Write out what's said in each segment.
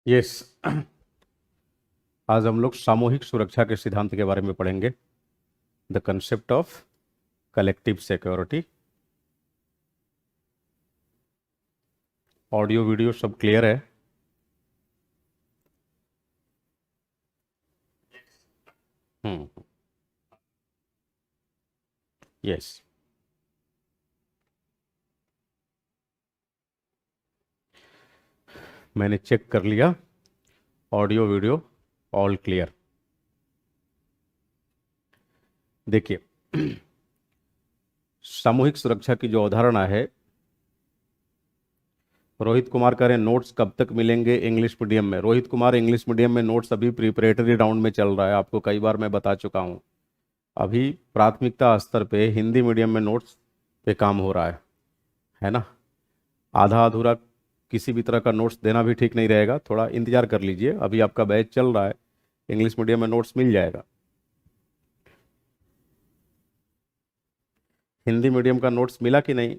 Yes. आज हम लोग सामूहिक सुरक्षा के सिद्धांत के बारे में पढ़ेंगे। The concept of collective security. Audio video सब क्लियर है? हम्म। यस। मैंने चेक कर लिया, ऑडियो वीडियो ऑल क्लियर। देखिए, सामूहिक सुरक्षा की जो अवधारणा है, रोहित कुमार कह रहे हैं नोट्स कब तक मिलेंगे इंग्लिश मीडियम में। रोहित कुमार, इंग्लिश मीडियम में नोट्स अभी प्रिपरेटरी राउंड में चल रहा है, आपको कई बार मैं बता चुका हूं। अभी प्राथमिकता स्तर पे हिंदी मीडियम में नोट्स पे काम हो रहा है ना। आधा अधूरा किसी भी तरह का नोट्स देना भी ठीक नहीं रहेगा, थोड़ा इंतजार कर लीजिए, अभी आपका बैच चल रहा है, इंग्लिश मीडियम में नोट्स मिल जाएगा। हिंदी मीडियम का नोट्स मिला कि नहीं?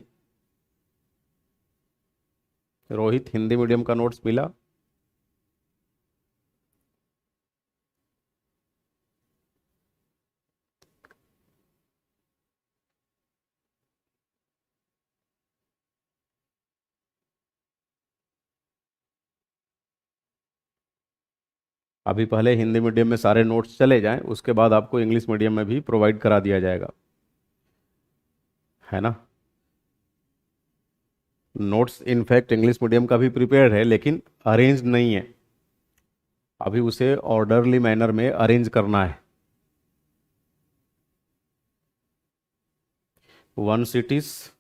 रोहित, हिंदी मीडियम का नोट्स मिला? अभी पहले हिंदी मीडियम में सारे नोट्स चले जाएं, उसके बाद आपको इंग्लिश मीडियम में भी प्रोवाइड करा दिया जाएगा, है ना। नोट्स इनफैक्ट इंग्लिश मीडियम का भी प्रिपेयर्ड है, लेकिन अरेंज नहीं है। अभी उसे ऑर्डरली मैनर में अरेंज करना है। Once it is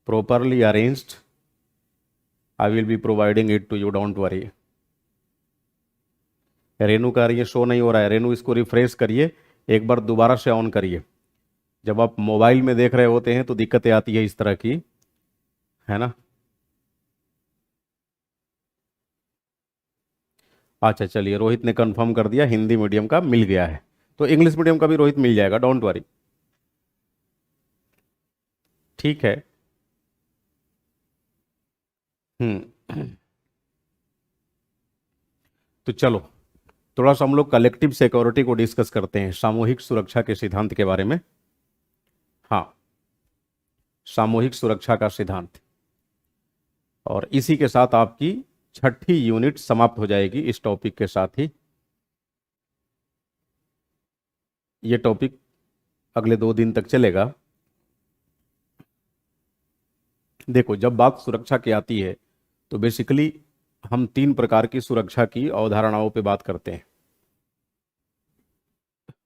properly arranged, I will be providing it to you, don't worry। Renu का ये शो नहीं हो रहा है, रेनू इसको रिफ्रेश करिए, एक बार दोबारा से ऑन करिए। जब आप मोबाइल में देख रहे होते हैं तो दिक्कतें आती है इस तरह की, है ना। अच्छा चलिए, रोहित ने कंफर्म कर दिया हिंदी मीडियम का मिल गया है, तो इंग्लिश मीडियम का भी रोहित मिल जाएगा, डोंट वरी। ठीक है। हम्म। तो चलो, थोड़ा सा हम लोग कलेक्टिव सिक्योरिटी को डिस्कस करते हैं, सामूहिक सुरक्षा के सिद्धांत के बारे में। हाँ, सामूहिक सुरक्षा का सिद्धांत। और इसी के साथ आपकी छठी यूनिट समाप्त हो जाएगी, इस टॉपिक के साथ ही। ये टॉपिक अगले 2 दिन तक चलेगा। देखो, जब बात सुरक्षा की आती है तो बेसिकली हम 3 प्रकार की सुरक्षा की अवधारणाओं पे बात करते हैं।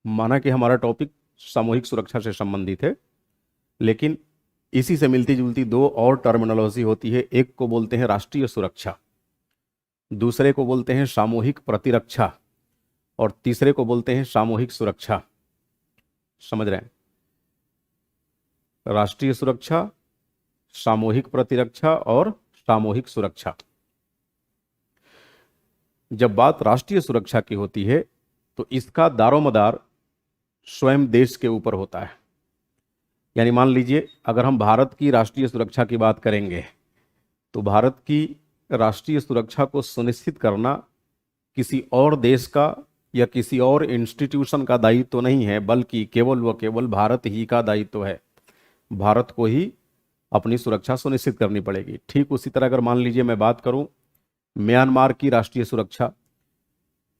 माना कि हमारा टॉपिक सामूहिक सुरक्षा से संबंधित है, लेकिन इसी से मिलती जुलती 2 और टर्मिनोलॉजी होती है। एक को बोलते हैं राष्ट्रीय सुरक्षा, दूसरे को बोलते हैं सामूहिक प्रतिरक्षा, और तीसरे को बोलते हैं सामूहिक सुरक्षा। समझ रहे हैं? राष्ट्रीय सुरक्षा, सामूहिक प्रतिरक्षा और सामूहिक सुरक्षा। जब बात राष्ट्रीय सुरक्षा की होती है तो इसका दारोमदार स्वयं देश के ऊपर होता है। यानी मान लीजिए, अगर हम भारत की राष्ट्रीय सुरक्षा की बात करेंगे तो भारत की राष्ट्रीय सुरक्षा को सुनिश्चित करना किसी और देश का या किसी और इंस्टीट्यूशन का दायित्व तो नहीं है, बल्कि केवल व केवल भारत ही का दायित्व है। भारत को ही अपनी सुरक्षा सुनिश्चित करनी पड़ेगी। ठीक उसी तरह अगर मान लीजिए मैं बात करूं म्यांमार की राष्ट्रीय सुरक्षा,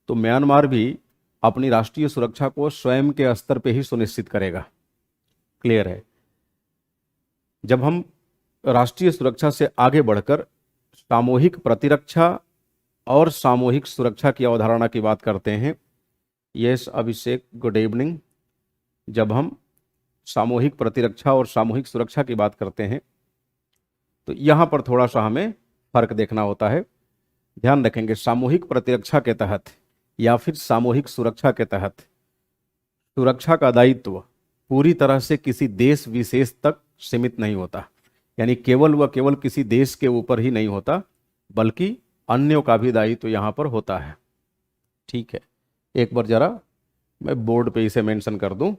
तो म्यांमार भी अपनी राष्ट्रीय सुरक्षा को स्वयं के स्तर पे ही सुनिश्चित करेगा। क्लियर है? जब हम राष्ट्रीय सुरक्षा से आगे बढ़कर सामूहिक प्रतिरक्षा और सामूहिक सुरक्षा की अवधारणा की बात करते हैं, यस अभिषेक, गुड इवनिंग। जब हम सामूहिक प्रतिरक्षा और सामूहिक सुरक्षा की बात करते हैं तो यहां पर थोड़ा सा हमें फर्क देखना होता है। ध्यान रखेंगे, सामूहिक प्रतिरक्षा के तहत या फिर सामूहिक सुरक्षा के तहत सुरक्षा का दायित्व पूरी तरह से किसी देश विशेष तक सीमित नहीं होता। यानी केवल व केवल किसी देश के ऊपर ही नहीं होता, बल्कि अन्यों का भी दायित्व यहां पर होता है। ठीक है, एक बार जरा मैं बोर्ड पे इसे मेंशन कर दूं।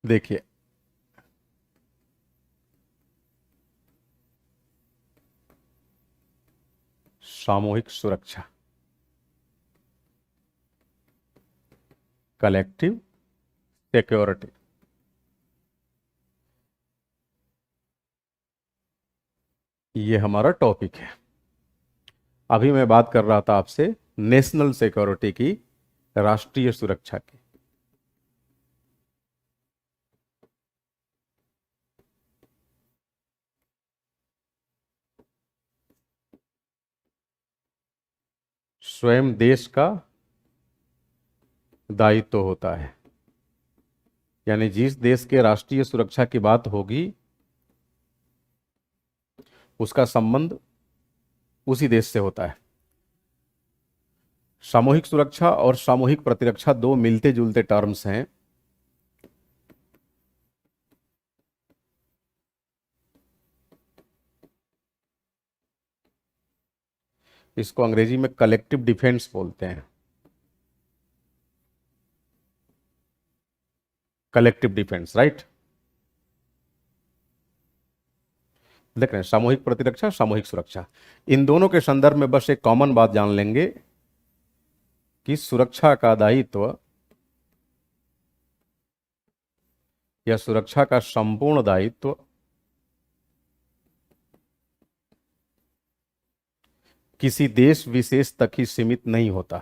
देखिए, सामूहिक सुरक्षा, कलेक्टिव सिक्योरिटी, ये हमारा टॉपिक है। अभी मैं बात कर रहा था आपसे नेशनल सिक्योरिटी की, राष्ट्रीय सुरक्षा की। स्वयं देश का दायित्व होता है, यानी जिस देश के राष्ट्रीय सुरक्षा की बात होगी उसका संबंध उसी देश से होता है। सामूहिक सुरक्षा और सामूहिक प्रतिरक्षा दो मिलते जुलते टर्म्स हैं। इसको अंग्रेजी में कलेक्टिव डिफेंस बोलते हैं, कलेक्टिव डिफेंस, राइट। देख रहे हैं, सामूहिक प्रतिरक्षा, सामूहिक सुरक्षा, इन दोनों के संदर्भ में बस एक कॉमन बात जान लेंगे कि सुरक्षा का दायित्व या सुरक्षा का संपूर्ण दायित्व किसी देश विशेष तक ही सीमित नहीं होता।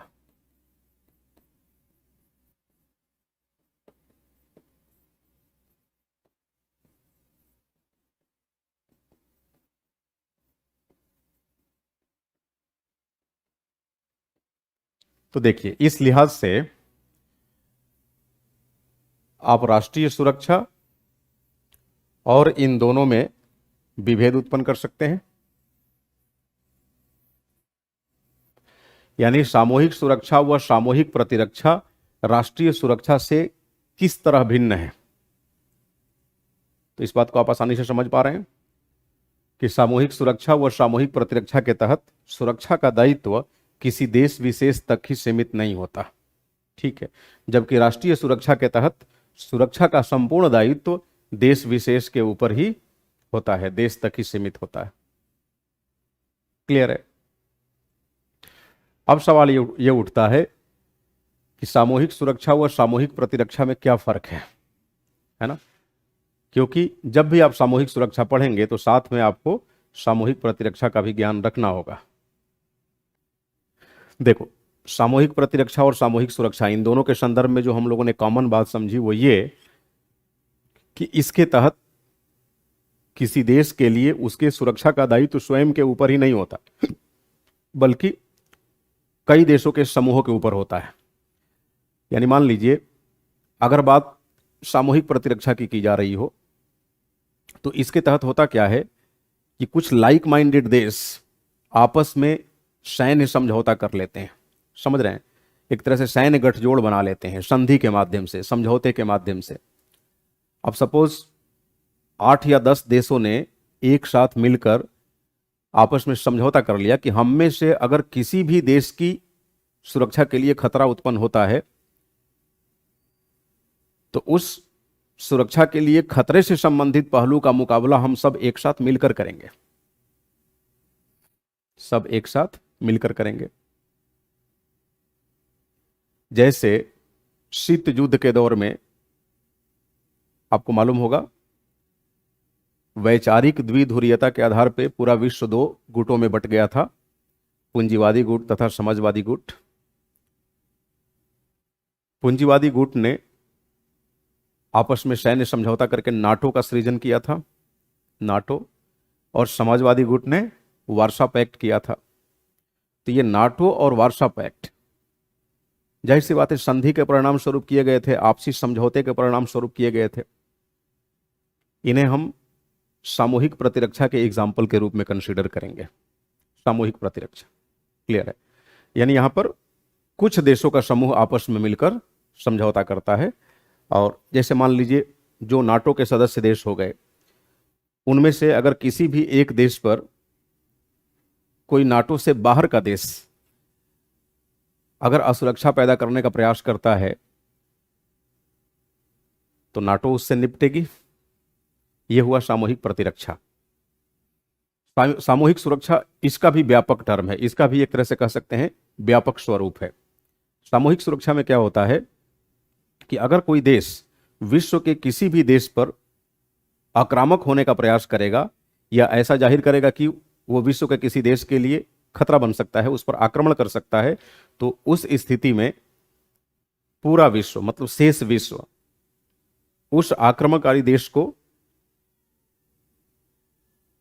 तो देखिए, इस लिहाज से आप राष्ट्रीय सुरक्षा और इन दोनों में विभेद उत्पन्न कर सकते हैं। यानी सामूहिक सुरक्षा व सामूहिक प्रतिरक्षा राष्ट्रीय सुरक्षा से किस तरह भिन्न है। तो इस बात को आप आसानी से समझ पा रहे हैं कि सामूहिक सुरक्षा व सामूहिक प्रतिरक्षा के तहत सुरक्षा का दायित्व किसी देश विशेष तक ही सीमित नहीं होता, ठीक है, जबकि राष्ट्रीय सुरक्षा के तहत सुरक्षा का संपूर्ण दायित्व देश विशेष के ऊपर ही होता है, देश तक ही सीमित होता है। क्लियर है। अब सवाल ये उठता है कि सामूहिक सुरक्षा व सामूहिक प्रतिरक्षा में क्या फर्क है ना, क्योंकि जब भी आप सामूहिक सुरक्षा पढ़ेंगे तो साथ में आपको सामूहिक प्रतिरक्षा का भी ज्ञान रखना होगा। देखो, सामूहिक प्रतिरक्षा और सामूहिक सुरक्षा, इन दोनों के संदर्भ में जो हम लोगों ने कॉमन बात समझी वो ये कि इसके तहत किसी देश के लिए उसके सुरक्षा का दायित्व तो स्वयं के ऊपर ही नहीं होता, बल्कि कई देशों के समूहों के ऊपर होता है। यानी मान लीजिए, अगर बात सामूहिक प्रतिरक्षा की जा रही हो तो इसके तहत होता क्या है कि कुछ लाइक माइंडेड देश आपस में सैन्य समझौता कर लेते हैं, समझ रहे हैं, एक तरह से सैन्य गठजोड़ बना लेते हैं संधि के माध्यम से, समझौते के माध्यम से। अब सपोज 8 या 10 देशों ने एक साथ मिलकर आपस में समझौता कर लिया कि हम में से अगर किसी भी देश की सुरक्षा के लिए खतरा उत्पन्न होता है तो उस सुरक्षा के लिए खतरे से संबंधित पहलू का मुकाबला हम सब एक साथ मिलकर करेंगे, सब एक साथ मिलकर करेंगे। जैसे शीत युद्ध के दौर में आपको मालूम होगा, वैचारिक द्विध्रुवीयता के आधार पर पूरा विश्व दो गुटों में बंट गया था, पूंजीवादी गुट तथा समाजवादी गुट। पूंजीवादी गुट ने आपस में सैन्य समझौता करके नाटो का सृजन किया था, नाटो, और समाजवादी गुट ने वार्सा पैक्ट किया था। तो ये नाटो और वार्सा पैक्ट जाहिर सी बात है संधि के परिणाम स्वरूप किए गए थे, आपसी समझौते के परिणाम स्वरूप किए गए थे। इन्हें हम सामूहिक प्रतिरक्षा के एग्जाम्पल के रूप में कंसीडर करेंगे, सामूहिक प्रतिरक्षा। क्लियर है। यानी यहां पर कुछ देशों का समूह आपस में मिलकर समझौता करता है, और जैसे मान लीजिए जो नाटो के सदस्य देश हो गए, उनमें से अगर किसी भी एक देश पर कोई नाटो से बाहर का देश अगर असुरक्षा पैदा करने का प्रयास करता है तो नाटो उससे निपटेगी। यह हुआ सामूहिक प्रतिरक्षा। सामूहिक सुरक्षा इसका भी व्यापक टर्म है, इसका भी एक तरह से कह सकते हैं व्यापक स्वरूप है। सामूहिक सुरक्षा में क्या होता है कि अगर कोई देश विश्व के किसी भी देश पर आक्रामक होने का प्रयास करेगा या ऐसा जाहिर करेगा कि वो विश्व के किसी देश के लिए खतरा बन सकता है, उस पर आक्रमण कर सकता है, तो उस स्थिति में पूरा विश्व मतलब शेष विश्व उस आक्रमणकारी देश को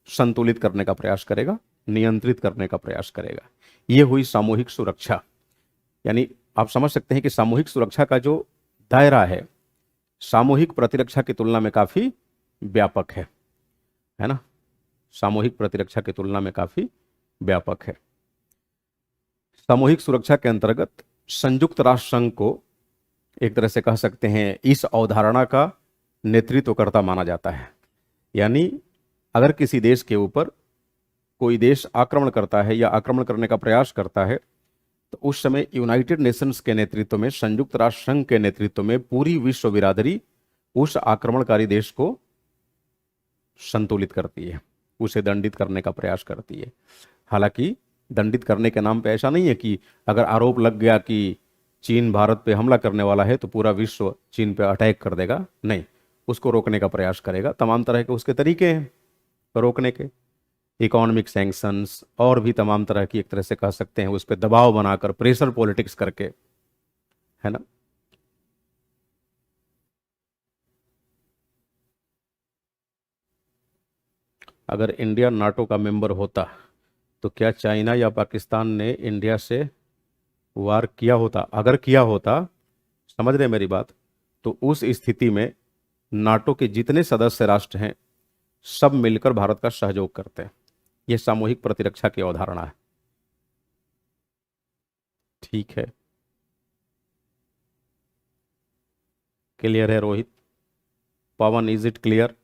संतुलित करने का प्रयास करेगा, नियंत्रित करने का प्रयास करेगा। यह हुई सामूहिक सुरक्षा। यानी आप समझ सकते हैं कि सामूहिक सुरक्षा का जो दायरा है सामूहिक प्रतिरक्षा की तुलना में काफी व्यापक है ना। सामूहिक प्रतिरक्षा की तुलना में काफी व्यापक है। सामूहिक सुरक्षा के अंतर्गत संयुक्त राष्ट्र संघ को एक तरह से कह सकते हैं इस अवधारणा का नेतृत्वकर्ता माना जाता है। यानी अगर किसी देश के ऊपर कोई देश आक्रमण करता है या आक्रमण करने का प्रयास करता है, तो उस समय यूनाइटेड नेशंस के नेतृत्व में, संयुक्त राष्ट्र संघ के नेतृत्व में पूरी विश्व बिरादरी उस आक्रमणकारी देश को संतुलित करती है, उसे दंडित करने का प्रयास करती है। हालांकि दंडित करने के नाम पे ऐसा नहीं है कि अगर आरोप लग गया कि चीन भारत पे हमला करने वाला है तो पूरा विश्व चीन पे अटैक कर देगा, नहीं, उसको रोकने का प्रयास करेगा। तमाम तरह के उसके तरीके हैं रोकने के, इकोनॉमिक सैंक्शंस और भी तमाम तरह की एक तरह से कह सकते हैं उस पर दबाव बनाकर, प्रेशर पॉलिटिक्स करके, है ना। अगर इंडिया नाटो का मेंबर होता तो क्या चाइना या पाकिस्तान ने इंडिया से वार किया होता? अगर किया होता, समझ रहे मेरी बात, तो उस स्थिति में नाटो के जितने सदस्य राष्ट्र हैं सब मिलकर भारत का सहयोग करते हैं। यह सामूहिक प्रतिरक्षा की अवधारणा है। ठीक है, क्लियर है रोहित? पवन, इज इट क्लियर?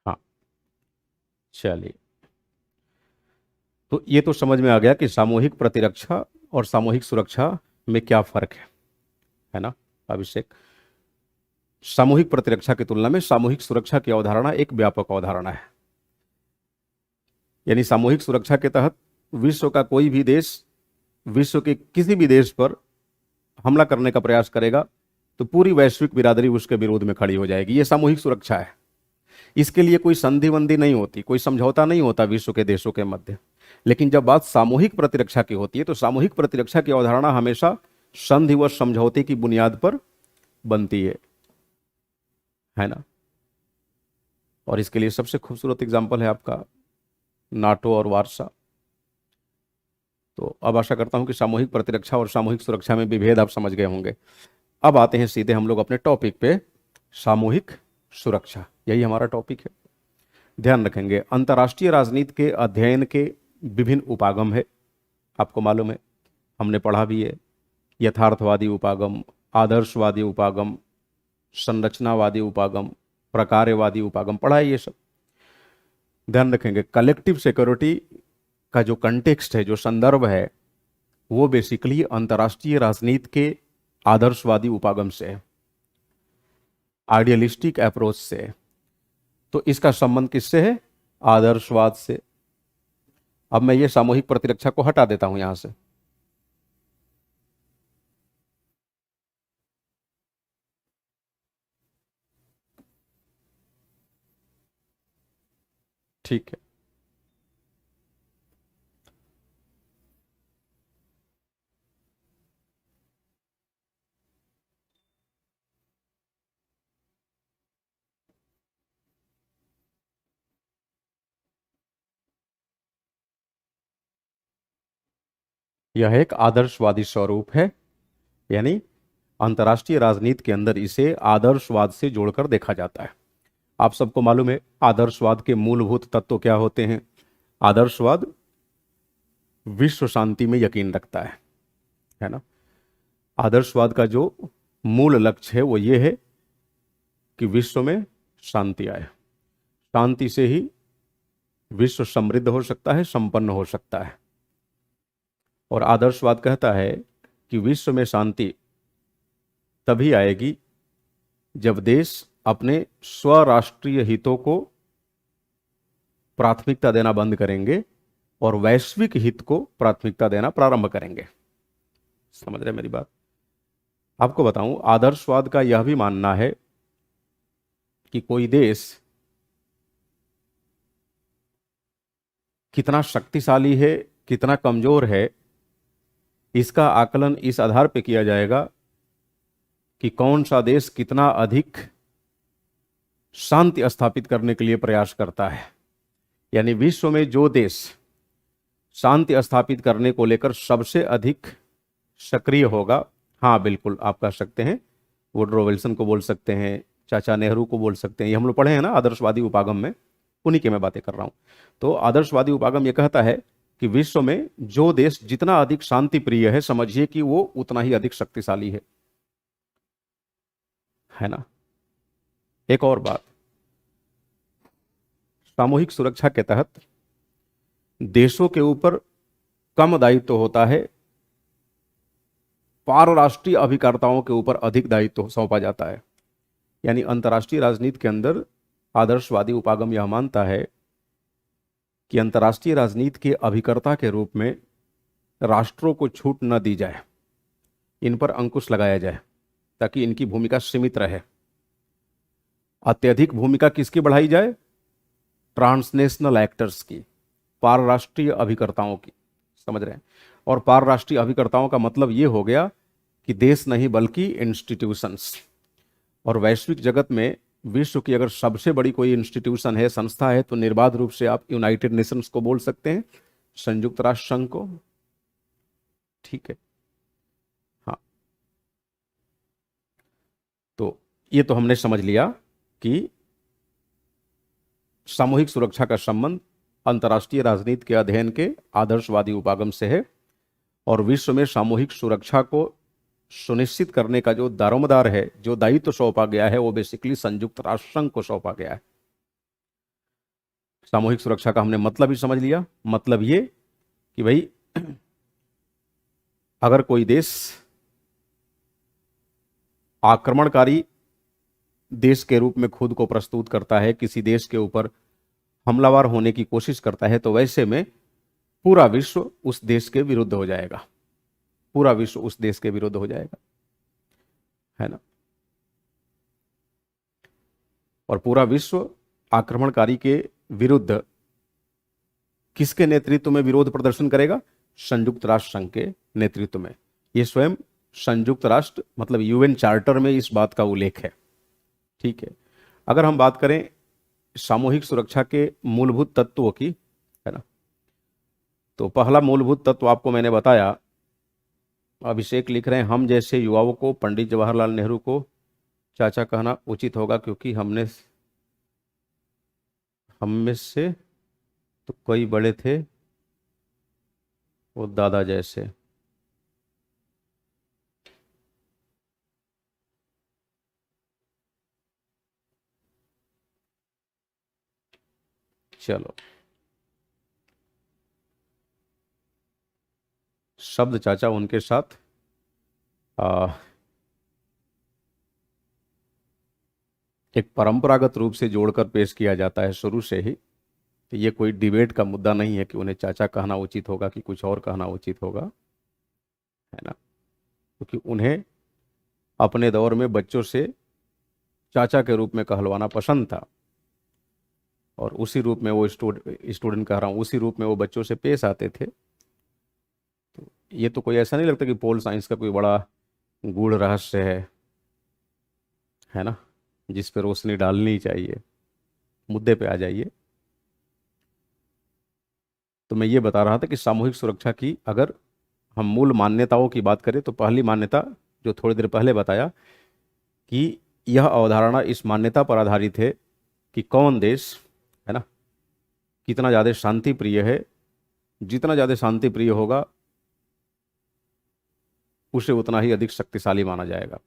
हाँ, चलिए, तो ये तो समझ में आ गया कि सामूहिक प्रतिरक्षा और सामूहिक सुरक्षा में क्या फर्क है ना अभिषेक। सामूहिक प्रतिरक्षा की तुलना में सामूहिक सुरक्षा की अवधारणा एक व्यापक अवधारणा है। यानी सामूहिक सुरक्षा के तहत विश्व का कोई भी देश विश्व के किसी भी देश पर हमला करने का प्रयास करेगा तो पूरी वैश्विक बिरादरी उसके विरोध में खड़ी हो जाएगी। यह सामूहिक सुरक्षा है। इसके लिए कोई संधि वंधि नहीं होती, कोई समझौता नहीं होता विश्व के देशों के मध्य। लेकिन जब बात सामूहिक प्रतिरक्षा की होती है तो सामूहिक प्रतिरक्षा की अवधारणा हमेशा संधि व समझौते की बुनियाद पर बनती है ना। और इसके लिए सबसे खूबसूरत एग्जाम्पल है आपका नाटो और वार्सा। तो अब आशा करता हूं कि सामूहिक प्रतिरक्षा और सामूहिक सुरक्षा में विभेद आप समझ गए होंगे। अब आते हैं सीधे हम लोग अपने टॉपिक पे, सामूहिक सुरक्षा, यही हमारा टॉपिक है। ध्यान रखेंगे, अंतर्राष्ट्रीय राजनीति के अध्ययन के विभिन्न उपागम है, आपको मालूम है, हमने पढ़ा भी है। यथार्थवादी उपागम, आदर्शवादी उपागम, संरचनावादी उपागम, प्रकारवादी उपागम पढ़ा है ये सब। ध्यान रखेंगे, कलेक्टिव सिक्योरिटी का जो कंटेक्स्ट है, जो संदर्भ है, वो बेसिकली अंतर्राष्ट्रीय राजनीति के आदर्शवादी उपागम से है, आइडियलिस्टिक अप्रोच से है। तो इसका संबंध किससे है? आदर्शवाद से। अब मैं ये सामूहिक प्रतिरक्षा को हटा देता हूं यहां से। ठीक है, यह एक आदर्शवादी स्वरूप है। यानी अंतर्राष्ट्रीय राजनीति के अंदर इसे आदर्शवाद से जोड़कर देखा जाता है। आप सबको मालूम है आदर्शवाद के मूलभूत तत्व क्या होते हैं। आदर्शवाद विश्व शांति में यकीन रखता है ना। आदर्शवाद का जो मूल लक्ष्य है वो ये है कि विश्व में शांति आए। शांति से ही विश्व समृद्ध हो सकता है, संपन्न हो सकता है। और आदर्शवाद कहता है कि विश्व में शांति तभी आएगी जब देश अपने स्वराष्ट्रीय हितों को प्राथमिकता देना बंद करेंगे और वैश्विक हित को प्राथमिकता देना प्रारंभ करेंगे। समझ रहे मेरी बात। आपको बताऊं, आदर्शवाद का यह भी मानना है कि कोई देश कितना शक्तिशाली है, कितना कमजोर है, इसका आकलन इस आधार पर किया जाएगा कि कौन सा देश कितना अधिक शांति स्थापित करने के लिए प्रयास करता है। यानी विश्व में जो देश शांति स्थापित करने को लेकर सबसे अधिक सक्रिय होगा, हाँ बिल्कुल आप कह सकते हैं वुडरो विल्सन को बोल सकते हैं, चाचा नेहरू को बोल सकते हैं, ये हम लोग पढ़े हैं ना आदर्शवादी उपागम में, उन्हीं की मैं बातें कर रहा हूं। तो आदर्शवादी उपागम ये कहता है कि विश्व में जो देश जितना अधिक शांति प्रिय है, समझिए कि वो उतना ही अधिक शक्तिशाली है ना। एक और बात, सामूहिक सुरक्षा के तहत देशों के ऊपर कम दायित्व होता है, पारराष्ट्रीय अभिकर्ताओं के ऊपर अधिक दायित्व सौंपा जाता है। यानी अंतर्राष्ट्रीय राजनीति के अंदर आदर्शवादी उपागम यह मानता है कि अंतर्राष्ट्रीय राजनीति के अभिकर्ता के रूप में राष्ट्रों को छूट न दी जाए, इन पर अंकुश लगाया जाए ताकि इनकी भूमिका सीमित रहे। अत्यधिक भूमिका किसकी बढ़ाई जाए? ट्रांसनेशनल एक्टर्स की, पारराष्ट्रीय अभिकर्ताओं की। समझ रहे हैं। और पारराष्ट्रीय अभिकर्ताओं का मतलब ये हो गया कि देश नहीं बल्कि इंस्टीट्यूशंस। और वैश्विक जगत में विश्व की अगर सबसे बड़ी कोई इंस्टीट्यूशन है, संस्था है, तो निर्बाध रूप से आप यूनाइटेड नेशंस को बोल सकते हैं, संयुक्त राष्ट्र संघ को। ठीक है, हाँ। तो ये तो हमने समझ लिया कि सामूहिक सुरक्षा का संबंध अंतर्राष्ट्रीय राजनीति के अध्ययन के आदर्शवादी उपागम से है। और विश्व में सामूहिक सुरक्षा को सुनिश्चित करने का जो दारोमदार है, जो दायित्व सौंपा गया है, वो बेसिकली संयुक्त राष्ट्र संघ को सौंपा गया है। सामूहिक सुरक्षा का हमने मतलब ही समझ लिया। मतलब ये कि भाई अगर कोई देश आक्रमणकारी देश के रूप में खुद को प्रस्तुत करता है, किसी देश के ऊपर हमलावर होने की कोशिश करता है, तो वैसे में पूरा विश्व उस देश के विरुद्ध हो जाएगा। पूरा विश्व उस देश के विरुद्ध हो जाएगा, है ना। और पूरा विश्व आक्रमणकारी के विरुद्ध किसके नेतृत्व में विरोध प्रदर्शन करेगा? संयुक्त राष्ट्र संघ के नेतृत्व में। ये स्वयं संयुक्त राष्ट्र मतलब यूएन चार्टर में इस बात का उल्लेख है। ठीक है। अगर हम बात करें सामूहिक सुरक्षा के मूलभूत तत्वों की, है ना, तो पहला मूलभूत तत्व आपको मैंने बताया। अभिषेक लिख रहे हैं, हम जैसे युवाओं को पंडित जवाहरलाल नेहरू को चाचा कहना उचित होगा क्योंकि हम में से तो कई बड़े थे वो दादा जैसे। चलो, शब्द चाचा उनके साथ एक परंपरागत रूप से जोड़कर पेश किया जाता है शुरू से ही। तो ये कोई डिबेट का मुद्दा नहीं है कि उन्हें चाचा कहना उचित होगा कि कुछ और कहना उचित होगा, है ना। क्योंकि उन्हें अपने दौर में बच्चों से चाचा के रूप में कहलवाना पसंद था और उसी रूप में वो स्टूडेंट कह रहा हूँ, उसी रूप में वो बच्चों से पेश आते थे। तो ये तो कोई ऐसा नहीं लगता कि पोल साइंस का कोई बड़ा गूढ़ रहस्य है ना, जिस पर रोशनी डालनी चाहिए। मुद्दे पे आ जाइए। तो मैं ये बता रहा था कि सामूहिक सुरक्षा की अगर हम मूल मान्यताओं की बात करें तो पहली मान्यता जो थोड़ी देर पहले बताया कि यह अवधारणा इस मान्यता पर आधारित है कि कौन देश, है ना, कितना ज़्यादा शांति प्रिय है। जितना ज़्यादा शांति प्रिय होगा उसे उतना ही अधिक शक्तिशाली माना जाएगा।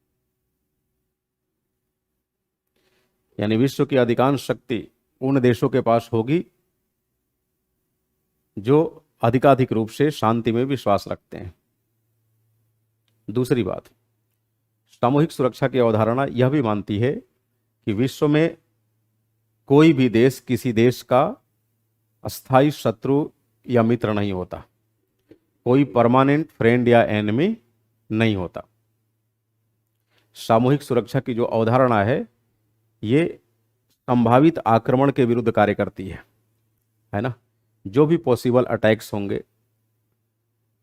यानी विश्व की अधिकांश शक्ति उन देशों के पास होगी जो अधिकाधिक रूप से शांति में विश्वास रखते हैं। दूसरी बात, सामूहिक सुरक्षा की अवधारणा यह भी मानती है कि विश्व में कोई भी देश किसी देश का अस्थायी शत्रु या मित्र नहीं होता, कोई परमानेंट फ्रेंड या एनिमी नहीं होता। सामूहिक सुरक्षा की जो अवधारणा है ये संभावित आक्रमण के विरुद्ध कार्य करती है ना। जो भी पॉसिबल अटैक्स होंगे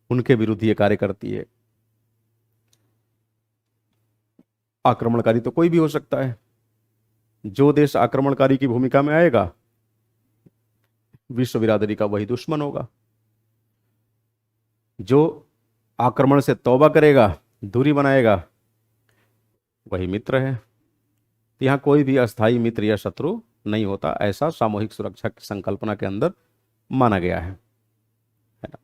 उनके विरुद्ध ये कार्य करती है। आक्रमणकारी तो कोई भी हो सकता है, जो देश आक्रमणकारी की भूमिका में आएगा विश्व बिरादरी का वही दुश्मन होगा। जो आक्रमण से तौबा करेगा, दूरी बनाएगा, वही मित्र है। यहां कोई भी अस्थायी मित्र या शत्रु नहीं होता, ऐसा सामूहिक सुरक्षा की संकल्पना के अंदर माना गया है ना।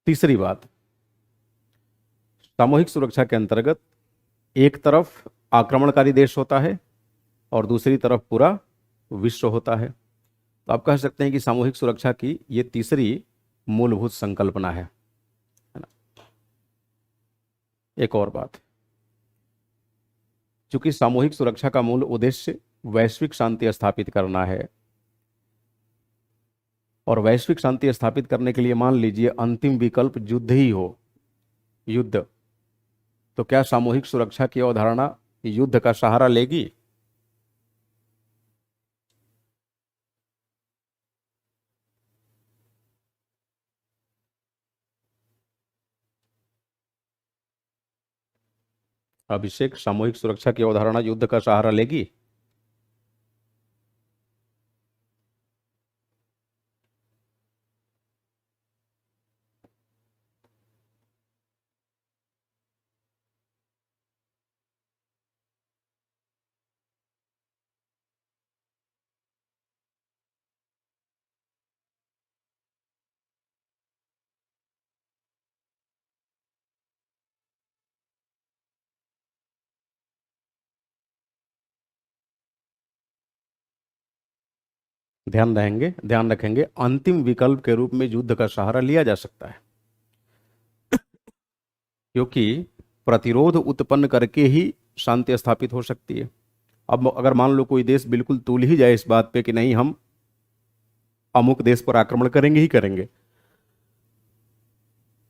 तीसरी बात, सामूहिक सुरक्षा के अंतर्गत एक तरफ आक्रमणकारी देश होता है और दूसरी तरफ पूरा विश्व होता है। तो आप कह सकते हैं कि सामूहिक सुरक्षा की ये तीसरी मूलभूत संकल्पना है ना। एक और बात, चूंकि सामूहिक सुरक्षा का मूल उद्देश्य वैश्विक शांति स्थापित करना है और वैश्विक शांति स्थापित करने के लिए मान लीजिए अंतिम विकल्प युद्ध ही हो, युद्ध, तो क्या सामूहिक सुरक्षा की अवधारणा युद्ध का सहारा लेगी? अभिषेक, सामूहिक सुरक्षा की अवधारणा युद्ध का सहारा लेगी? ध्यान रखेंगे अंतिम विकल्प के रूप में युद्ध का सहारा लिया जा सकता है, क्योंकि प्रतिरोध उत्पन्न करके ही शांति स्थापित हो सकती है। अब अगर मान लो कोई देश बिल्कुल तूल ही जाए इस बात पे कि नहीं हम अमुक देश पर आक्रमण करेंगे ही करेंगे,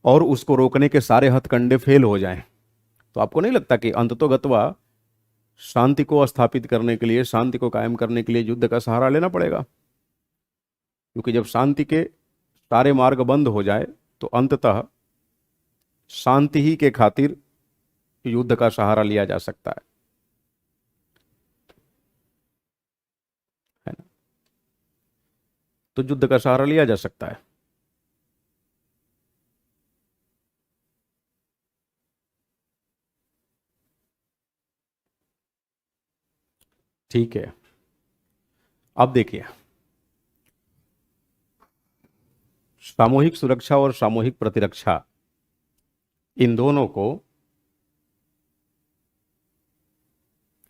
और उसको रोकने के सारे हथकंडे फेल हो जाएं, तो आपको नहीं लगता कि अंततोगत्वा शांति को स्थापित करने के लिए, शांति को कायम करने के लिए युद्ध का सहारा लेना पड़ेगा? क्योंकि जब शांति के सारे मार्ग बंद हो जाए तो अंततः शांति ही के खातिर युद्ध का सहारा लिया जा सकता है ना। तो युद्ध का सहारा लिया जा सकता है। ठीक है, अब देखिए, सामूहिक सुरक्षा और सामूहिक प्रतिरक्षा, इन दोनों को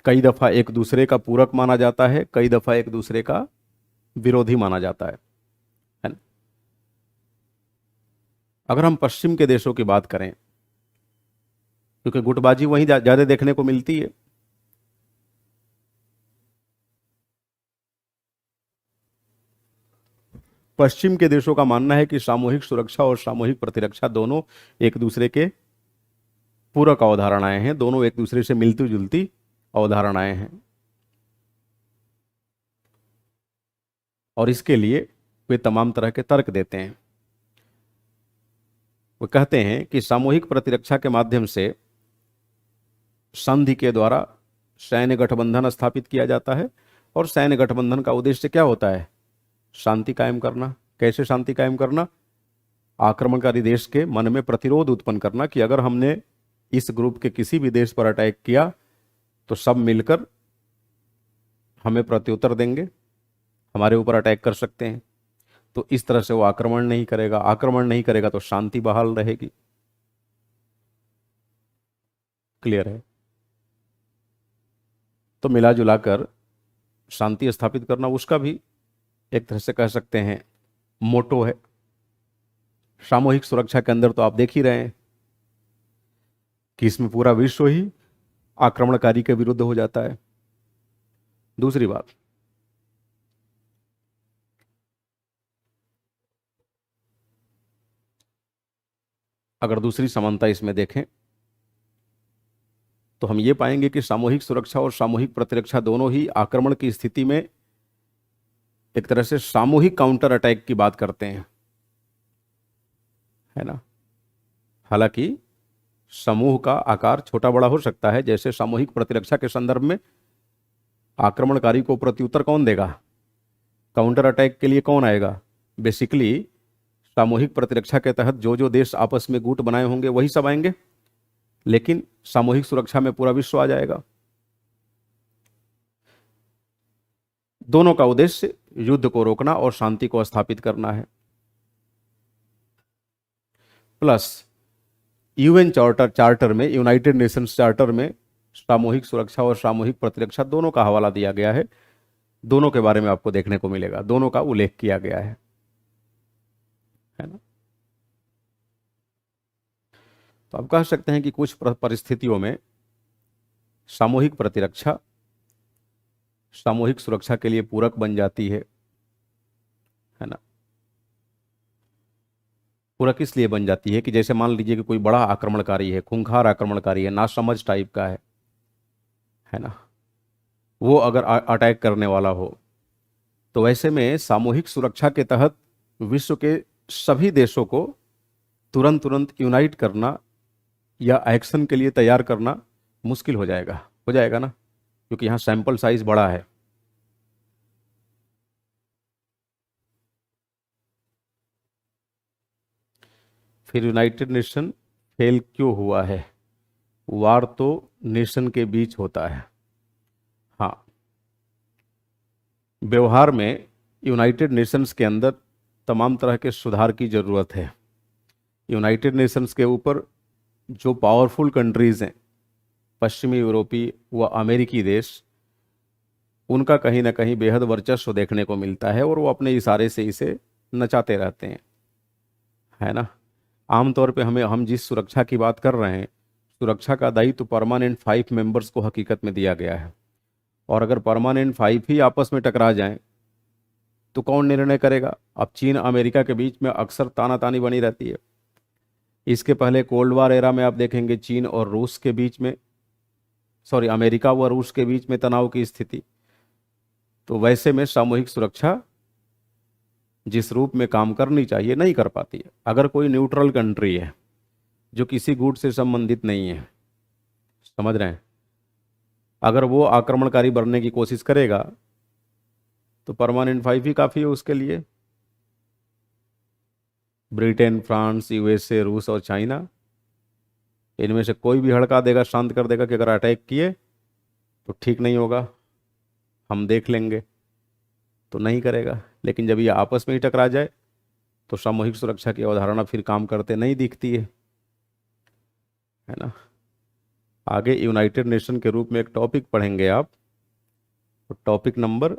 कई दफा एक दूसरे का पूरक माना जाता है, कई दफा एक दूसरे का विरोधी माना जाता है ना। अगर हम पश्चिम के देशों की बात करें, क्योंकि गुटबाजी वहीं ज्यादा देखने को मिलती है, पश्चिम के देशों का मानना है कि सामूहिक सुरक्षा और सामूहिक प्रतिरक्षा दोनों एक दूसरे के पूरक अवधारणाएं हैं, दोनों एक दूसरे से मिलती जुलती अवधारणाएं हैं, और इसके लिए वे तमाम तरह के तर्क देते हैं। वे कहते हैं कि सामूहिक प्रतिरक्षा के माध्यम से संधि के द्वारा सैन्य गठबंधन स्थापित किया जाता है, और सैन्य गठबंधन का उद्देश्य क्या होता है? शांति कायम करना। कैसे शांति कायम करना? आक्रमणकारी देश के मन में प्रतिरोध उत्पन्न करना कि अगर हमने इस ग्रुप के किसी भी देश पर अटैक किया तो सब मिलकर हमें प्रत्युत्तर देंगे, हमारे ऊपर अटैक कर सकते हैं। तो इस तरह से वो आक्रमण नहीं करेगा, आक्रमण नहीं करेगा तो शांति बहाल रहेगी। क्लियर है? तो मिला जुलाकर शांति स्थापित करना उसका भी एक तरह से कह सकते हैं मोटो है। सामूहिक सुरक्षा के अंदर तो आप देख ही रहे हैं कि इसमें पूरा विश्व ही आक्रमणकारी के विरुद्ध हो जाता है। दूसरी बात, अगर दूसरी समानता इसमें देखें तो हम ये पाएंगे कि सामूहिक सुरक्षा और सामूहिक प्रतिरक्षा दोनों ही आक्रमण की स्थिति में एक तरह से सामूहिक काउंटर अटैक की बात करते हैं, है ना। हालांकि समूह का आकार छोटा बड़ा हो सकता है, जैसे सामूहिक प्रतिरक्षा के संदर्भ में आक्रमणकारी को प्रत्युत्तर कौन देगा, काउंटर अटैक के लिए कौन आएगा, बेसिकली सामूहिक प्रतिरक्षा के तहत जो जो देश आपस में गुट बनाए होंगे वही सब आएंगे, लेकिन सामूहिक सुरक्षा में पूरा विश्व आ जाएगा। दोनों का उद्देश्य युद्ध को रोकना और शांति को स्थापित करना है। प्लस यूएन चार्टर में, यूनाइटेड नेशंस चार्टर में सामूहिक सुरक्षा और सामूहिक प्रतिरक्षा दोनों का हवाला दिया गया है। दोनों के बारे में आपको देखने को मिलेगा, दोनों का उल्लेख किया गया है ना। तो आप कह सकते हैं कि कुछ परिस्थितियों में सामूहिक प्रतिरक्षा सामूहिक सुरक्षा के लिए पूरक बन जाती है ना। पूरक इसलिए बन जाती है कि जैसे मान लीजिए कि कोई बड़ा आक्रमणकारी है, खूंखार आक्रमणकारी है, नासमझ टाइप का है ना, वो अगर अटैक करने वाला हो तो वैसे में सामूहिक सुरक्षा के तहत विश्व के सभी देशों को तुरंत यूनाइट करना या एक्शन के लिए तैयार करना मुश्किल हो जाएगा ना, क्योंकि यहां सैंपल साइज बड़ा है। फिर यूनाइटेड नेशन फेल क्यों हुआ है? वार तो नेशन के बीच होता है। हाँ, व्यवहार में यूनाइटेड नेशंस के अंदर तमाम तरह के सुधार की जरूरत है। यूनाइटेड नेशंस के ऊपर जो पावरफुल कंट्रीज हैं, पश्चिमी यूरोपीय व अमेरिकी देश, उनका कहीं ना कहीं बेहद वर्चस्व देखने को मिलता है और वो अपने इशारे से इसे नचाते रहते हैं, है ना। आमतौर पे हम जिस सुरक्षा की बात कर रहे हैं, सुरक्षा का दायित्व परमानेंट 5 मेंबर्स को हकीकत में दिया गया है, और अगर परमानेंट 5 ही आपस में टकरा जाएं तो कौन निर्णय करेगा? अब चीन अमेरिका के बीच में अक्सर तानातानी बनी रहती है। इसके पहले कोल्ड वार एरा में आप देखेंगे चीन और रूस के बीच में, अमेरिका व रूस के बीच में तनाव की स्थिति। तो वैसे में सामूहिक सुरक्षा जिस रूप में काम करनी चाहिए नहीं कर पाती है। अगर कोई न्यूट्रल कंट्री है जो किसी गुट से संबंधित नहीं है, समझ रहे हैं, अगर वो आक्रमणकारी बनने की कोशिश करेगा तो परमानेंट 5 ही काफ़ी है उसके लिए। ब्रिटेन, फ्रांस, यूएसए, रूस और चाइना, इनमें से कोई भी हड़का देगा, शांत कर देगा कि अगर अटैक किए तो ठीक नहीं होगा, हम देख लेंगे, तो नहीं करेगा। लेकिन जब ये आपस में ही टकरा जाए तो सामूहिक सुरक्षा की अवधारणा फिर काम करते नहीं दिखती है ना। आगे यूनाइटेड नेशन के रूप में एक टॉपिक पढ़ेंगे आप, तो टॉपिक नंबर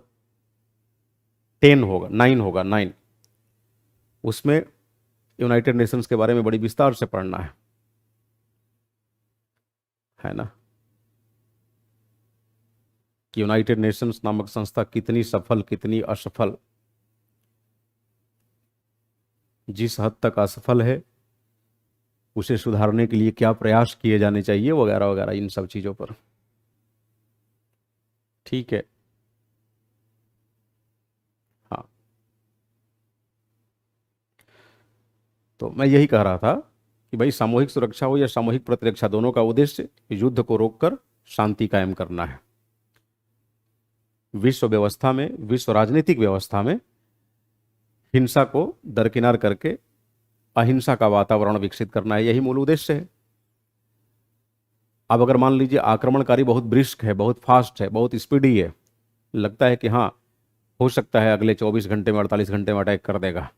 9 होगा 9। उसमें यूनाइटेड नेशंस के बारे में बड़ी विस्तार से पढ़ना है ना, कि यूनाइटेड नेशंस नामक संस्था कितनी सफल, कितनी असफल, जिस हद तक असफल है उसे सुधारने के लिए क्या प्रयास किए जाने चाहिए, वगैरह वगैरह, इन सब चीजों पर। ठीक है, हाँ। तो मैं यही कह रहा था कि भाई सामूहिक सुरक्षा हो या सामूहिक प्रतिरक्षा, दोनों का उद्देश्य युद्ध को रोककर शांति कायम करना है। विश्व व्यवस्था में, विश्व राजनीतिक व्यवस्था में हिंसा को दरकिनार करके अहिंसा का वातावरण विकसित करना है, यही मूल उद्देश्य है। अब अगर मान लीजिए आक्रमणकारी बहुत ब्रिस्क है, बहुत फास्ट है, बहुत स्पीडी है, लगता है कि हाँ हो सकता है अगले 24 घंटे में 48 घंटे में अटैक कर देगा,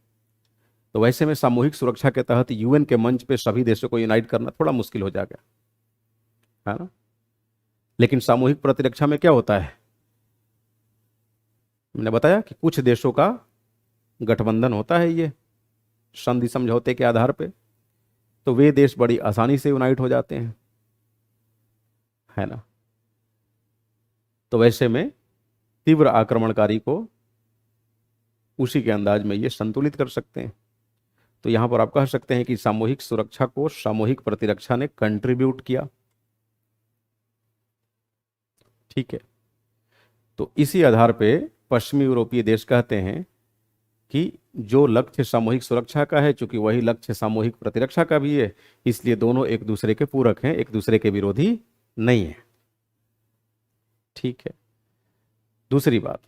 तो वैसे में सामूहिक सुरक्षा के तहत यूएन के मंच पे सभी देशों को यूनाइट करना थोड़ा मुश्किल हो जाएगा, है ना। लेकिन सामूहिक प्रतिरक्षा में क्या होता है, मैंने बताया कि कुछ देशों का गठबंधन होता है, ये संधि समझौते के आधार पे, तो वे देश बड़ी आसानी से यूनाइट हो जाते हैं, है ना। तो वैसे में तीव्र आक्रमणकारी को उसी के अंदाज में ये संतुलित कर सकते हैं। तो यहां पर आप कह सकते हैं कि सामूहिक सुरक्षा को सामूहिक प्रतिरक्षा ने कंट्रीब्यूट किया, ठीक है। तो इसी आधार पे पश्चिमी यूरोपीय देश कहते हैं कि जो लक्ष्य सामूहिक सुरक्षा का है, चूंकि वही लक्ष्य सामूहिक प्रतिरक्षा का भी है, इसलिए दोनों एक दूसरे के पूरक हैं, एक दूसरे के विरोधी नहीं है, ठीक है। दूसरी बात,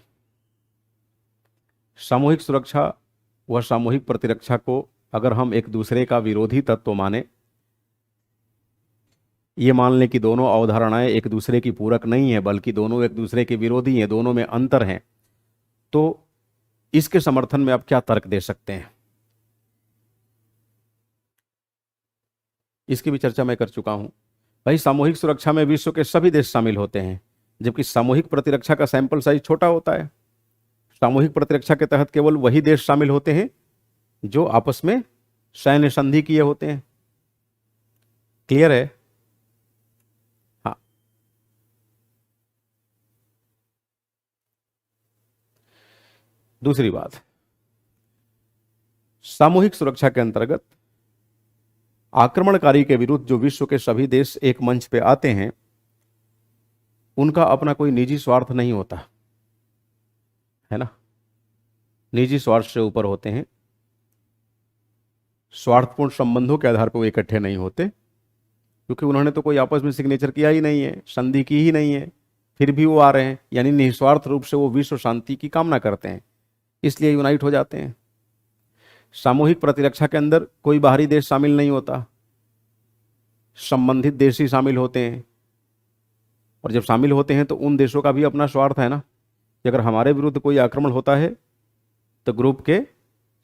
सामूहिक सुरक्षा व सामूहिक प्रतिरक्षा को अगर हम एक दूसरे का विरोधी तत्व माने, ये मान लें कि दोनों अवधारणाएं एक दूसरे की पूरक नहीं है बल्कि दोनों एक दूसरे के विरोधी हैं, दोनों में अंतर है, तो इसके समर्थन में आप क्या तर्क दे सकते हैं, इसकी भी चर्चा मैं कर चुका हूं। भाई सामूहिक सुरक्षा में विश्व के सभी देश शामिल होते हैं, जबकि सामूहिक प्रतिरक्षा का सैंपल साइज छोटा होता है। सामूहिक प्रतिरक्षा के तहत केवल वही देश शामिल होते हैं जो आपस में सैन्य संधि किए होते हैं। क्लियर है? हाँ। दूसरी बात, सामूहिक सुरक्षा के अंतर्गत आक्रमणकारी के विरुद्ध जो विश्व के सभी देश एक मंच पे आते हैं, उनका अपना कोई निजी स्वार्थ नहीं होता, है ना। निजी स्वार्थ से ऊपर होते हैं, स्वार्थपूर्ण संबंधों के आधार पर वो इकट्ठे नहीं होते, क्योंकि उन्होंने तो कोई आपस में सिग्नेचर किया ही नहीं है, संधि की ही नहीं है, फिर भी वो आ रहे हैं, यानी निस्वार्थ रूप से वो विश्व शांति की कामना करते हैं, इसलिए यूनाइट हो जाते हैं। सामूहिक प्रतिरक्षा के अंदर कोई बाहरी देश शामिल नहीं होता, संबंधित देश ही शामिल होते हैं, और जब शामिल होते हैं तो उन देशों का भी अपना स्वार्थ है ना, कि अगर हमारे विरुद्ध कोई आक्रमण होता है तो ग्रुप के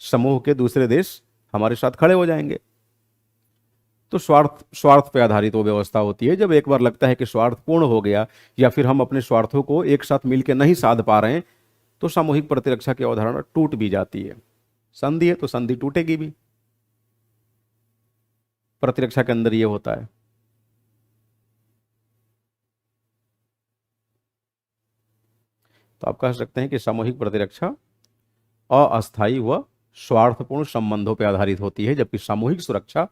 समूह के दूसरे देश हमारे साथ खड़े हो जाएंगे। तो स्वार्थ स्वार्थ पे आधारित वो व्यवस्था होती है। जब एक बार लगता है कि स्वार्थ पूर्ण हो गया या फिर हम अपने स्वार्थों को एक साथ मिलकर नहीं साध पा रहे हैं, तो सामूहिक प्रतिरक्षा की अवधारणा टूट भी जाती है। संधि है तो संधि टूटेगी भी, प्रतिरक्षा के अंदर ये होता है। तो आप कह सकते हैं कि सामूहिक प्रतिरक्षा अस्थायी व स्वार्थपूर्ण संबंधों पर आधारित होती है, जबकि सामूहिक सुरक्षा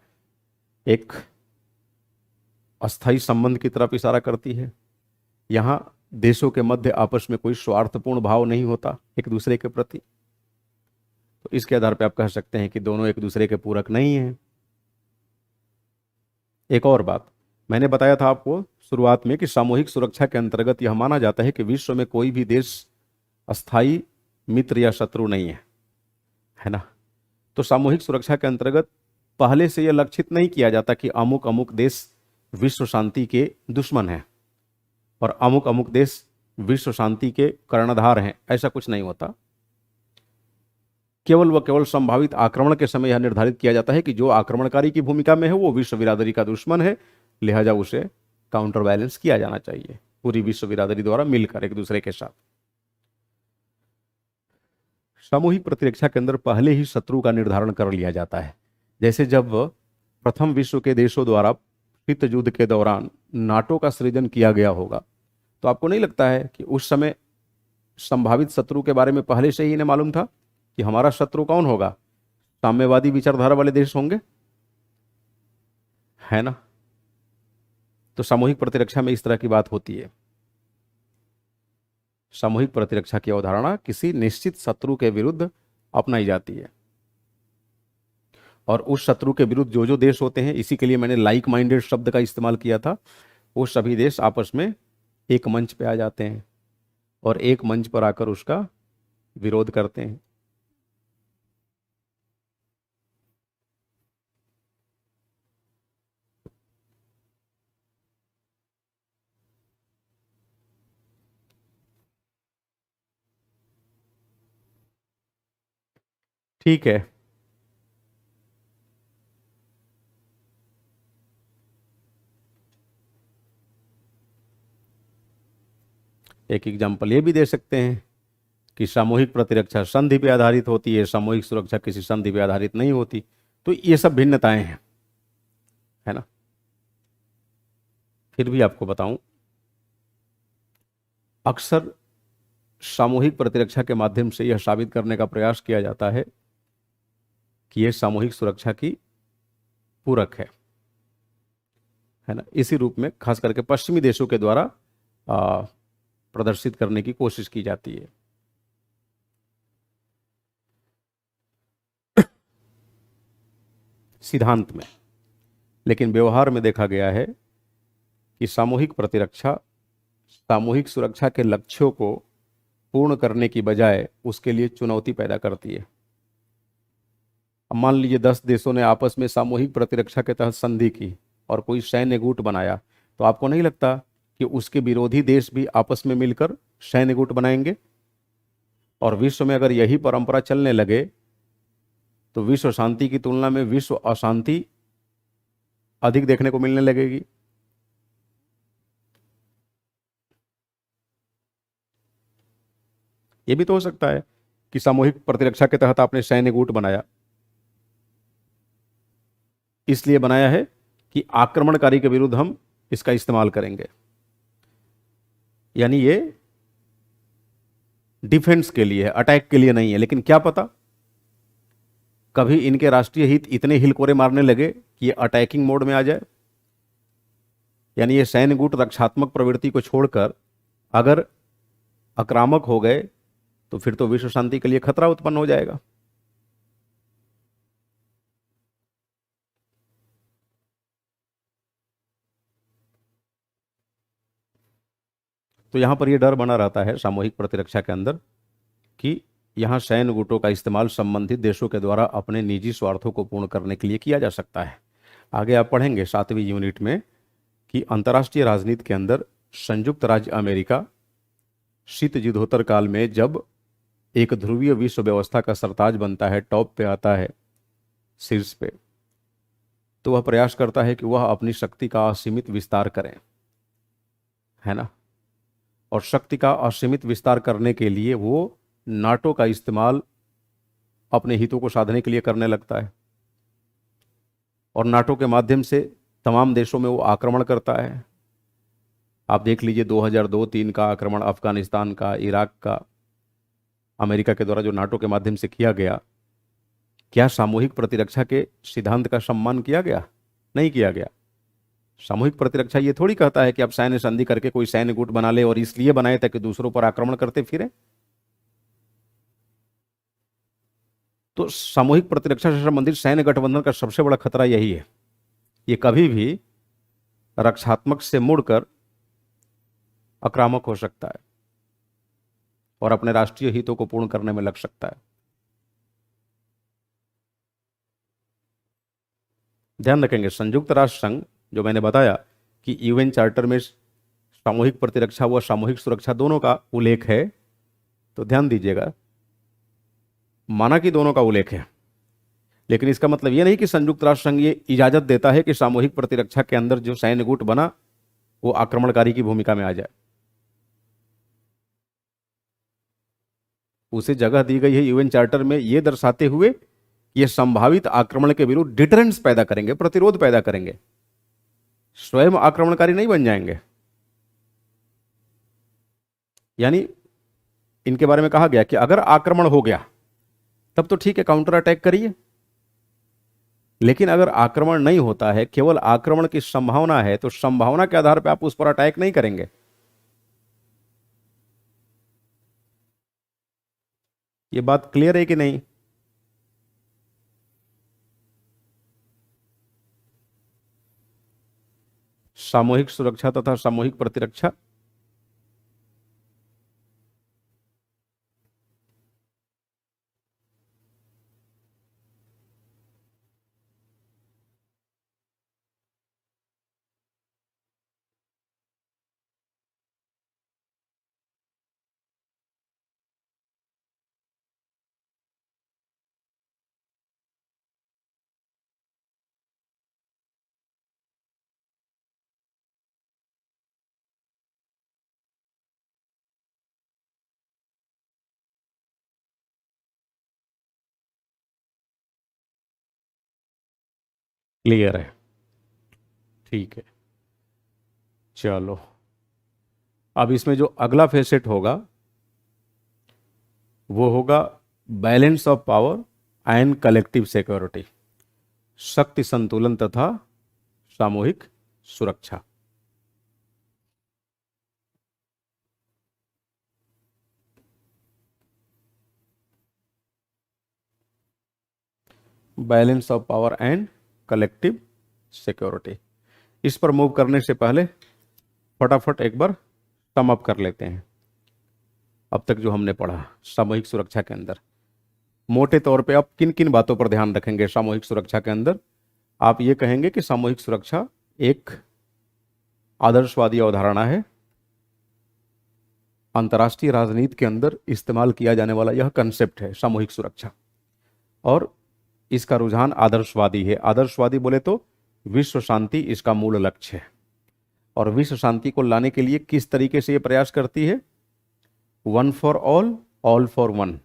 एक अस्थायी संबंध की तरफ इशारा करती है। यहां देशों के मध्य आपस में कोई स्वार्थपूर्ण भाव नहीं होता एक दूसरे के प्रति, तो इसके आधार पर आप कह सकते हैं कि दोनों एक दूसरे के पूरक नहीं हैं। एक और बात मैंने बताया था आपको शुरुआत में कि सामूहिक सुरक्षा के अंतर्गत यह माना जाता है कि विश्व में कोई भी देश अस्थायी मित्र या शत्रु नहीं है ना। तो सामूहिक सुरक्षा के अंतर्गत पहले से यह लक्षित नहीं किया जाता कि अमुक अमुक देश विश्व शांति के दुश्मन हैं और अमुक अमुक देश विश्व शांति के कर्णधार हैं, ऐसा कुछ नहीं होता। केवल व केवल संभावित आक्रमण के समय यह निर्धारित किया जाता है कि जो आक्रमणकारी की भूमिका में है वो विश्व बिरादरी का दुश्मन है, लिहाजा उसे काउंटर बैलेंस किया जाना चाहिए पूरी विश्व बिरादरी द्वारा मिलकर एक दूसरे के साथ। सामूहिक प्रतिरक्षा के अंदर पहले ही शत्रु का निर्धारण कर लिया जाता है। जैसे जब प्रथम विश्व के देशों द्वारा शीत युद्ध के दौरान नाटो का सृजन किया गया होगा, तो आपको नहीं लगता है कि उस समय संभावित शत्रु के बारे में पहले से ही इन्हें मालूम था कि हमारा शत्रु कौन होगा? साम्यवादी विचारधारा वाले देश होंगे, है ना। तो सामूहिक प्रतिरक्षा में इस तरह की बात होती है। सामूहिक प्रतिरक्षा की अवधारणा किसी निश्चित शत्रु के विरुद्ध अपनाई जाती है, और उस शत्रु के विरुद्ध जो जो देश होते हैं, इसी के लिए मैंने लाइक माइंडेड शब्द का इस्तेमाल किया था, वो सभी देश आपस में एक मंच पे आ जाते हैं और एक मंच पर आकर उसका विरोध करते हैं। ठीक है, एक एग्जाम्पल ये भी दे सकते हैं कि सामूहिक प्रतिरक्षा संधि पे आधारित होती है, सामूहिक सुरक्षा किसी संधि पे आधारित नहीं होती। तो ये सब भिन्नताएं हैं, है ना। फिर भी आपको बताऊं, अक्सर सामूहिक प्रतिरक्षा के माध्यम से यह साबित करने का प्रयास किया जाता है कि यह सामूहिक सुरक्षा की पूरक है ना। इसी रूप में खास करके पश्चिमी देशों के द्वारा आ, प्रदर्शित करने की कोशिश की जाती है। सिद्धांत में, लेकिन व्यवहार में देखा गया है कि सामूहिक प्रतिरक्षा सामूहिक सुरक्षा के लक्ष्यों को पूर्ण करने की बजाय उसके लिए चुनौती पैदा करती है। अब मान लीजिए 10 देशों ने आपस में सामूहिक प्रतिरक्षा के तहत संधि की और कोई सैन्य गुट बनाया, तो आपको नहीं लगता कि उसके विरोधी देश भी आपस में मिलकर सैन्य गुट बनाएंगे? और विश्व में अगर यही परंपरा चलने लगे तो विश्व शांति की तुलना में विश्व अशांति अधिक देखने को मिलने लगेगी। यह भी तो हो सकता है कि सामूहिक प्रतिरक्षा के तहत आपने सैन्य गुट बनाया, इसलिए बनाया है कि आक्रमणकारी के विरुद्ध हम इसका इस्तेमाल करेंगे, यानी ये डिफेंस के लिए है, अटैक के लिए नहीं है। लेकिन क्या पता कभी इनके राष्ट्रीय हित इतने हिलकोरे मारने लगे कि ये अटैकिंग मोड में आ जाए, यानी ये सैन्य गुट रक्षात्मक प्रवृत्ति को छोड़कर अगर आक्रामक हो गए तो फिर तो विश्व शांति के लिए खतरा उत्पन्न हो जाएगा। तो यहां पर यह डर बना रहता है सामूहिक प्रतिरक्षा के अंदर कि यहां सैन्य गुटों का इस्तेमाल संबंधित देशों के द्वारा अपने निजी स्वार्थों को पूर्ण करने के लिए किया जा सकता है। आगे आप पढ़ेंगे 7वीं यूनिट में कि अंतर्राष्ट्रीय राजनीति के अंदर संयुक्त राज्य अमेरिका शीत युद्धोत्तर काल में जब एक ध्रुवीय विश्व व्यवस्था का सरताज बनता है, टॉप पे आता है, शीर्ष पे, तो वह प्रयास करता है कि वह अपनी शक्ति का असीमित विस्तार करें, है ना। और शक्ति का असीमित विस्तार करने के लिए वो नाटो का इस्तेमाल अपने हितों को साधने के लिए करने लगता है और नाटो के माध्यम से तमाम देशों में वो आक्रमण करता है। आप देख लीजिए 2002-3 का आक्रमण अफगानिस्तान का, इराक का, अमेरिका के द्वारा जो नाटो के माध्यम से किया गया, क्या सामूहिक प्रतिरक्षा के सिद्धांत का सम्मान किया गया? नहीं किया गया। सामूहिक प्रतिरक्षा ये थोड़ी कहता है कि आप सैन्य संधि करके कोई सैन्य गुट बना ले और इसलिए बनाए ताकि दूसरों पर आक्रमण करते फिरे। तो सामूहिक प्रतिरक्षा से संबंधित सैन्य गठबंधन का सबसे बड़ा खतरा यही है, ये कभी भी रक्षात्मक से मुड़कर आक्रामक हो सकता है और अपने राष्ट्रीय हितों को पूर्ण करने में लग सकता है। ध्यान रखेंगे, संयुक्त राष्ट्र संघ जो मैंने बताया कि यूएन चार्टर में सामूहिक प्रतिरक्षा व सामूहिक सुरक्षा दोनों का उल्लेख है, तो ध्यान दीजिएगा, माना कि दोनों का उल्लेख है, लेकिन इसका मतलब यह नहीं कि संयुक्त राष्ट्र संघ ये इजाजत देता है कि सामूहिक प्रतिरक्षा के अंदर जो सैन्य गुट बना वो आक्रमणकारी की भूमिका में आ जाए। उसे जगह दी गई है यूएन चार्टर में यह दर्शाते हुए ये संभावित आक्रमण के विरुद्ध डिटरेंस पैदा करेंगे, प्रतिरोध पैदा करेंगे, स्वयं आक्रमणकारी नहीं बन जाएंगे। यानी इनके बारे में कहा गया कि अगर आक्रमण हो गया तब तो ठीक है, काउंटर अटैक करिए, लेकिन अगर आक्रमण नहीं होता है, केवल आक्रमण की संभावना है, तो संभावना के आधार पर आप उस पर अटैक नहीं करेंगे। ये बात क्लियर है कि नहीं? सामूहिक सुरक्षा तथा सामूहिक प्रतिरक्षा क्लियर है? ठीक है, चलो। अब इसमें जो अगला फेसेट होगा वो होगा balance of power and collective security, शक्ति संतुलन तथा सामूहिक सुरक्षा। Balance of power and collective security, इस पर मूव करने से पहले फटाफट एक बार सम अप कर लेते हैं अब तक जो हमने पढ़ा सामूहिक सुरक्षा के अंदर। मोटे तौर पे आप किन किन बातों पर ध्यान रखेंगे सामूहिक सुरक्षा के अंदर? आप ये कहेंगे कि सामूहिक सुरक्षा एक आदर्शवादी अवधारणा है, अंतर्राष्ट्रीय राजनीति के अंदर इस्तेमाल किया जाने वाला यह कंसेप्ट है सामूहिक सुरक्षा, और इसका रुझान आदर्शवादी है। आदर्शवादी बोले तो विश्व शांति इसका मूल लक्ष्य है, और विश्व शांति को लाने के लिए किस तरीके से यह प्रयास करती है? One for all for one.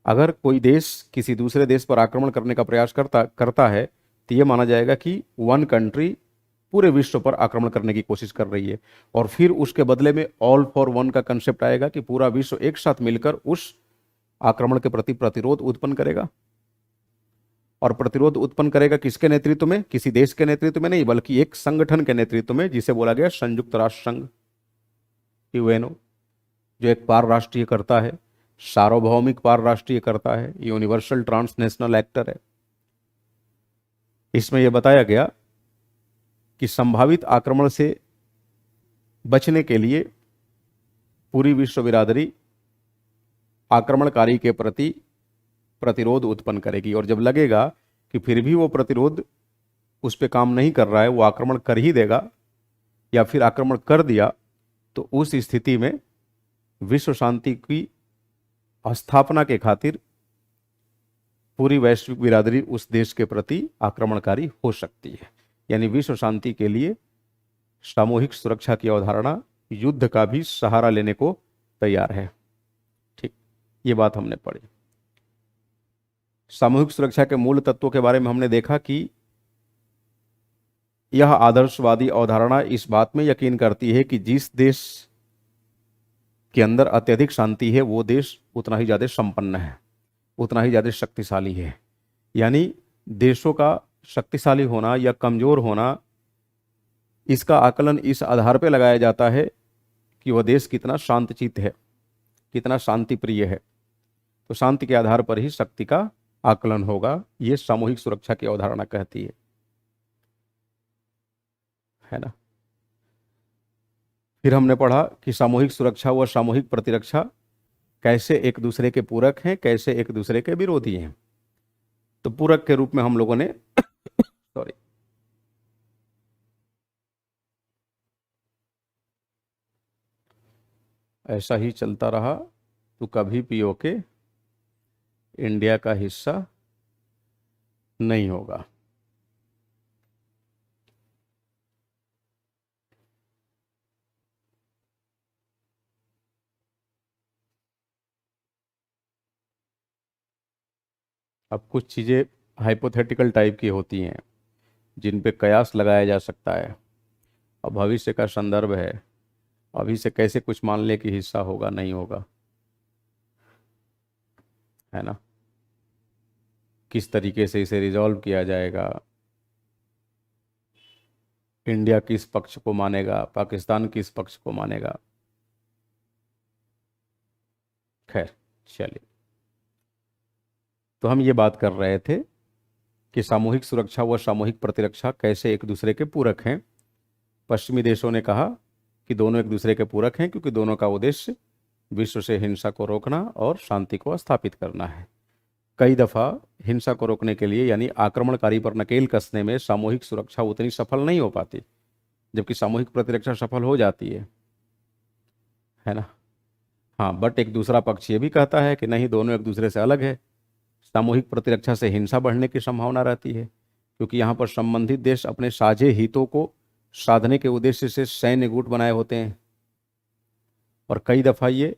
अगर कोई देश किसी दूसरे देश पर आक्रमण करने का प्रयास करता है तो यह माना जाएगा कि वन कंट्री पूरे विश्व पर आक्रमण करने की कोशिश कर रही है, और फिर उसके बदले में ऑल फॉर वन का कंसेप्ट आएगा कि पूरा विश्व एक साथ मिलकर उस आक्रमण के प्रति प्रतिरोध उत्पन्न करेगा। और प्रतिरोध उत्पन्न करेगा किसके नेतृत्व में? किसी देश के नेतृत्व में नहीं, बल्कि एक संगठन के नेतृत्व में, जिसे बोला गया संयुक्त राष्ट्र संघ, यूएनओ, जो एक पार राष्ट्रीय करता है, सार्वभौमिक पार राष्ट्रीय करता है, यूनिवर्सल ट्रांसनेशनल एक्टर है। इसमें यह बताया गया कि संभावित आक्रमण से बचने के लिए पूरी विश्व बिरादरी आक्रमणकारी के प्रति प्रतिरोध उत्पन्न करेगी, और जब लगेगा कि फिर भी वो प्रतिरोध उस पर काम नहीं कर रहा है, वो आक्रमण कर ही देगा या फिर आक्रमण कर दिया, तो उस स्थिति में विश्व शांति की स्थापना के खातिर पूरी वैश्विक बिरादरी उस देश के प्रति आक्रमणकारी हो सकती है। यानी विश्व शांति के लिए सामूहिक सुरक्षा की अवधारणा युद्ध का भी सहारा लेने को तैयार है। ठीक, ये बात हमने पढ़ी। सामूहिक सुरक्षा के मूल तत्वों के बारे में हमने देखा कि यह आदर्शवादी अवधारणा इस बात में यकीन करती है कि जिस देश के अंदर अत्यधिक शांति है वो देश उतना ही ज़्यादा संपन्न है, उतना ही ज़्यादा शक्तिशाली है। यानी देशों का शक्तिशाली होना या कमज़ोर होना, इसका आकलन इस आधार पर लगाया जाता है कि वह देश कितना शांतचित्त है, कितना शांति प्रिय है। तो शांति के आधार पर ही शक्ति का आकलन होगा, ये सामूहिक सुरक्षा की अवधारणा कहती है ना। फिर हमने पढ़ा कि सामूहिक सुरक्षा व सामूहिक प्रतिरक्षा कैसे एक दूसरे के पूरक हैं, कैसे एक दूसरे के विरोधी हैं। तो पूरक के रूप में हम लोगों ने सॉरी ऐसा ही चलता रहा तो कभी पीओके इंडिया का हिस्सा नहीं होगा। अब कुछ चीज़ें हाइपोथेटिकल टाइप की होती हैं जिन पे कयास लगाया जा सकता है, और भविष्य का संदर्भ है, अभी से कैसे कुछ मान ले कि हिस्सा होगा नहीं होगा, है ना। किस तरीके से इसे रिजॉल्व किया जाएगा, इंडिया किस पक्ष को मानेगा, पाकिस्तान किस पक्ष को मानेगा। खैर चलिए, तो हम ये बात कर रहे थे कि सामूहिक सुरक्षा व सामूहिक प्रतिरक्षा कैसे एक दूसरे के पूरक हैं। पश्चिमी देशों ने कहा कि दोनों एक दूसरे के पूरक हैं क्योंकि दोनों का उद्देश्य विश्व से हिंसा को रोकना और शांति को स्थापित करना है। कई दफ़ा हिंसा को रोकने के लिए यानी आक्रमणकारी पर नकेल कसने में सामूहिक सुरक्षा उतनी सफल नहीं हो पाती, जबकि सामूहिक प्रतिरक्षा सफल हो जाती है ना। हाँ, बट एक दूसरा पक्ष ये भी कहता है कि नहीं, दोनों एक दूसरे से अलग है। सामूहिक प्रतिरक्षा से हिंसा बढ़ने की संभावना रहती है क्योंकि यहाँ पर संबंधित देश अपने साझे हितों को साधने के उद्देश्य से सैन्य गुट बनाए होते हैं, और कई दफ़ा ये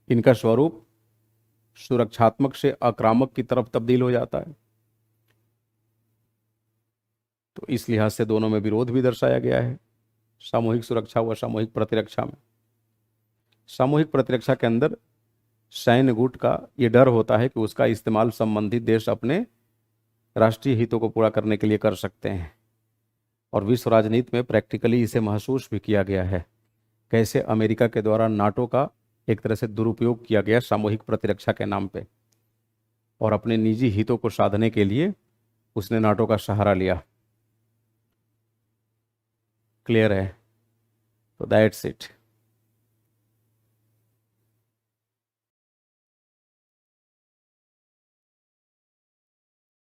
इनका स्वरूप सुरक्षात्मक से आक्रामक की तरफ तब्दील हो जाता है। तो इस लिहाज से दोनों में विरोध भी दर्शाया गया है, सामूहिक सुरक्षा व सामूहिक प्रतिरक्षा में। सामूहिक प्रतिरक्षा के अंदर सैन्य गुट का ये डर होता है कि उसका इस्तेमाल संबंधित देश अपने राष्ट्रीय हितों को पूरा करने के लिए कर सकते हैं, और विश्व राजनीति में प्रैक्टिकली इसे महसूस भी किया गया है, कैसे अमेरिका के द्वारा नाटो का एक तरह से दुरुपयोग किया गया सामूहिक प्रतिरक्षा के नाम पे, और अपने निजी हितों को साधने के लिए उसने नाटो का सहारा लिया। क्लियर है? तो दैट्स इट।